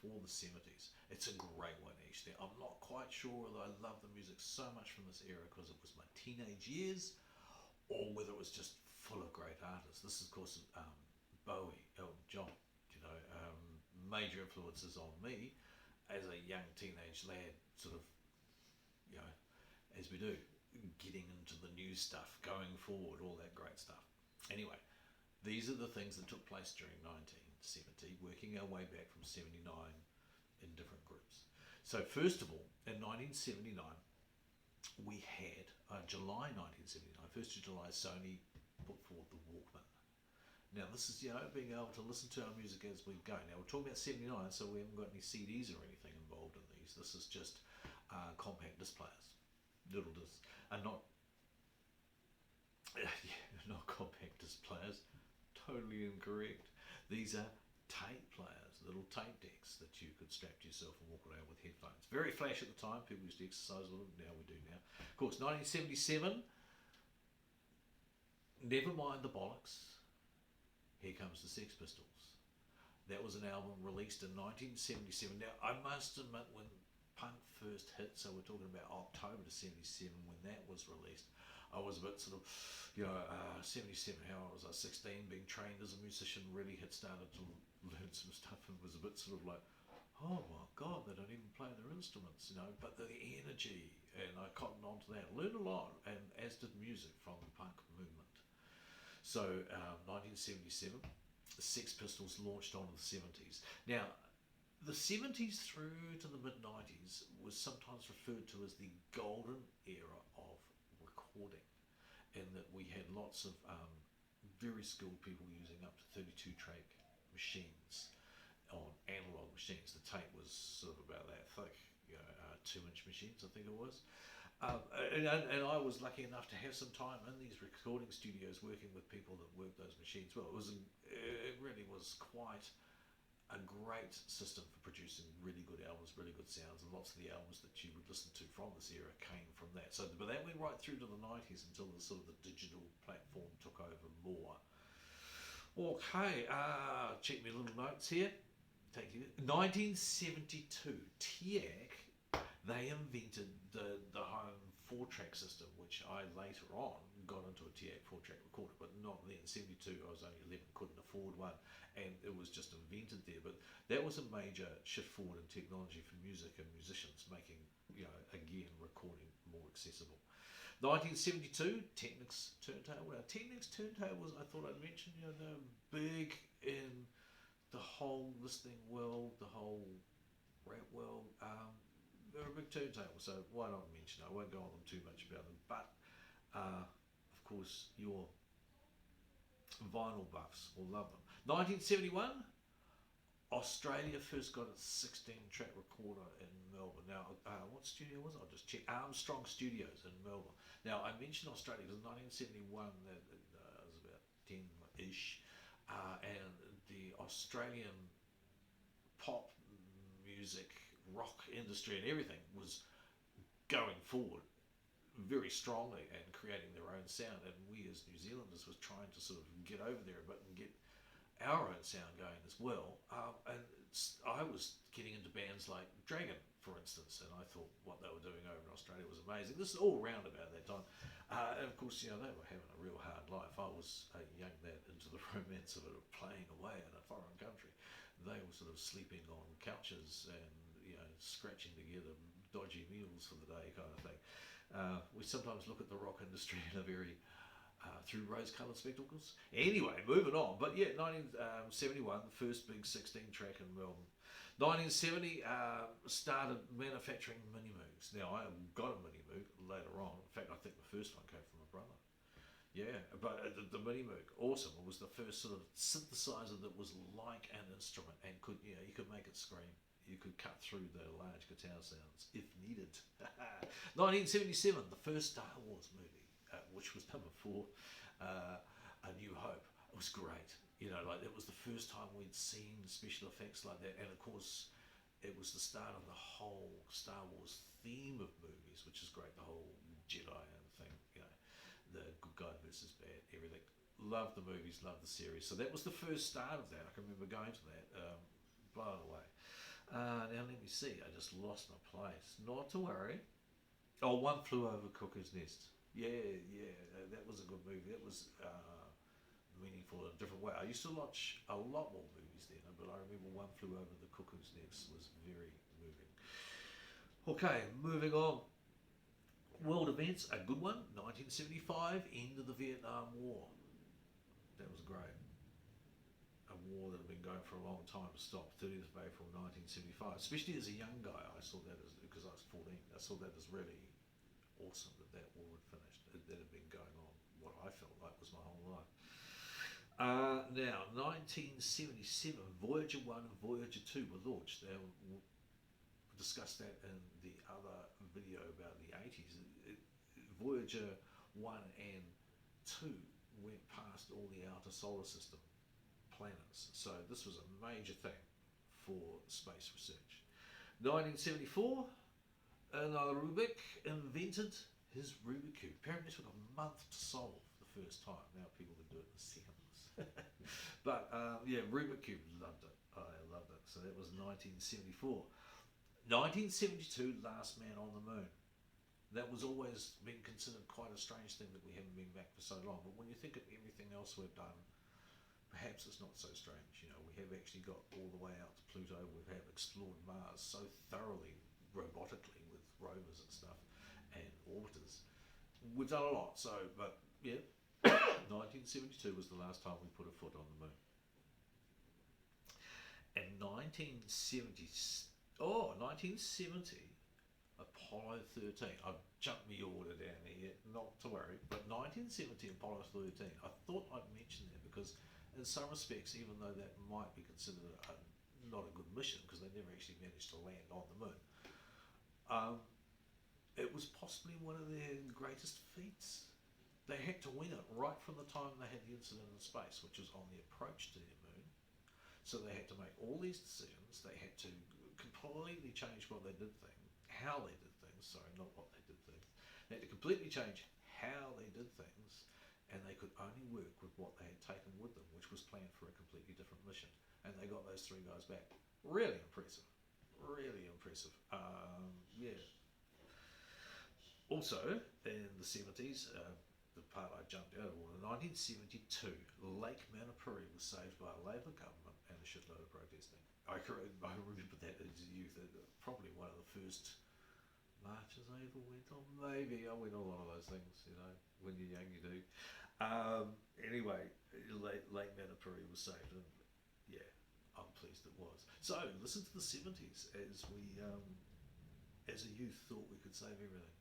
before the 70s. It's a great one, actually. I'm not quite sure whether I love the music so much from this era because it was my teenage years, or whether it was just full of great artists. This is, of course, Bowie, Elton John, you know, major influences on me as a young teenage lad, sort of, you know, as we do, getting into the new stuff, going forward, all that great stuff. Anyway, these are the things that took place during 1970, working our way back from 79 in different groups. So first of all, in 1979, we had, July 1979, 1st of July, Sony put forward the Walkman. Now this is, you know, being able to listen to our music as we go. Now we're talking about 79, so we haven't got any CDs or anything involved in these. This is just compact disc players, little discs, and not, not compact disc players, totally incorrect. These are tape players, little tape decks that you could strap to yourself and walk around with headphones. Very flash at the time, people used to exercise with them, now we do now. Of course, 1977, never mind the bollocks, here comes the Sex Pistols. That was an album released in 1977. Now, I must admit, when punk first hit, so we're talking about October to 77, when that was released, I was a bit sort of, you know, 77, how was I, 16, being trained as a musician, really had started to learn some stuff, and was a bit sort of like, oh my God, they don't even play their instruments, you know, but the energy, and I cottoned on to that, learned a lot, and as did music from the punk movement. So 1977, the Sex Pistols launched on in the 70s. Now, the 70s through to the mid-90s was sometimes referred to as the golden era of recording, in that we had lots of very skilled people using up to 32-track machines on analog machines. The tape was sort of about that thick, you know, 2-inch machines, I think it was. And I was lucky enough to have some time in these recording studios working with people that worked those machines. Well, it really was quite a great system for producing really good albums, really good sounds, and lots of the albums that you would listen to from this era came from that. So, but that went right through to the 90s until the sort of the digital platform took over more. Okay, check my little notes here. Thank you. 1972, TIAC, they invented the home 4-track system, which I later on got into a TIAC 4-track recorder, but not then. 72, I was only 11, couldn't afford one, and it was just invented there. But that was a major shift forward in technology for music and musicians, making, you know, again, recording more accessible. 1972, Technics turntable. Now, Technics turntables, I thought I'd mention, you know, they're big in the whole listening world, the whole rap world. They're a big turntable, so why not mention it? I won't go on them too much about them, but of course your vinyl buffs will love them. 1971, Australia first got its 16-track recorder in Melbourne. Now, what studio was it? I'll just check. Armstrong Studios in Melbourne. Now, I mentioned Australia because 1971, that was about 10-ish, and the Australian pop music, rock industry and everything was going forward very strongly and creating their own sound, and we as New Zealanders was trying to sort of get over there a bit and get our own sound going as well. And I was getting into bands like Dragon, for instance, and I thought what they were doing over in Australia was amazing. This is all around about that time, and of course, you know, they were having a real hard life. I was a young lad into the romance of it, of playing away in a foreign country. They were sort of sleeping on couches and, you know, scratching together dodgy meals for the day kind of thing. We sometimes look at the rock industry in a very through rose-coloured spectacles. Anyway, moving on. But yeah, 1971, the first big 16-track in Melbourne. 1970, started manufacturing Mini Moogs. Now, I got a Mini Moog later on. In fact, I think the first one came from my brother. Yeah, but the Mini Moog, awesome. It was the first sort of synthesizer that was like an instrument and could, you know, you could make it scream. You could cut through the large guitar sounds if needed. 1977, the first Star Wars movie, which was number 4, A New Hope. It was great. You know, like it was the first time we'd seen special effects like that, and of course, it was the start of the whole Star Wars theme of movies, which is great. The whole Jedi and thing, you know, the good guy versus bad, everything. Loved the movies, loved the series. So that was the first start of that. I can remember going to that, blown away. Now let me see. I just lost my place. Not to worry. Oh, One Flew Over Cuckoo's Nest. Yeah, yeah, that was a good movie. That was meaningful in a different way. I used to watch a lot more movies then, but I remember One Flew Over the Cuckoo's Nest was very moving. Okay, moving on. World events, a good one. 1975, end of the Vietnam War. That was great. A war that had been going for a long time stopped 30th of April 1975. Especially as a young guy, I saw that as, because I was 14, I saw that as really awesome that that war had finished. That had been going on, what I felt like was my whole life. Now, 1977, Voyager 1 and Voyager 2 were launched. We'll discuss that in the other video about the 80s. Voyager 1 and 2 went past all the outer solar system planets. So this was a major thing for space research. 1974, another Rubik invented his Rubik Cube. Apparently it took a month to solve the first time. Now people can do it in seconds. But yeah, Rubik Cube, loved it. I loved it. So that was 1974. 1972, Last Man on the Moon. That was always been considered quite a strange thing that we haven't been back for so long. But when you think of everything else we've done, perhaps it's not so strange. You know, we have actually got all the way out to Pluto. We have explored Mars so thoroughly, robotically, with rovers and stuff, and orbiters. We've done a lot. So, but yeah, 1972 was the last time we put a foot on the moon. And 1970, Apollo 13. I've jumped the order down here, not to worry, but 1970, Apollo 13. I thought I'd mention that because in some respects, even though that might be considered not a good mission because they never actually managed to land on the moon, it was possibly one of their greatest feats. They had to win it right from the time they had the incident in space, which was on the approach to their moon. So they had to make all these decisions. They had to completely change what they did how they did things, sorry, not what they did things. They had to completely change how they did things, and they could only work with what they had taken with them, which was planned for a completely different mission. And they got those three guys back. Really impressive. Really impressive. Yeah. Also, in the 70s, the part I jumped out of, in 1972, Lake Manapuri was saved by a Labour government and a shitload of protesting. I remember that as a youth, probably one of the first marches I ever went on. Maybe I went on a lot of those things, you know, when you're young you do. Anyway, Lake Manapuri was saved, and yeah, I'm pleased it was. So listen to the 70s as we, as a youth, thought we could save everything.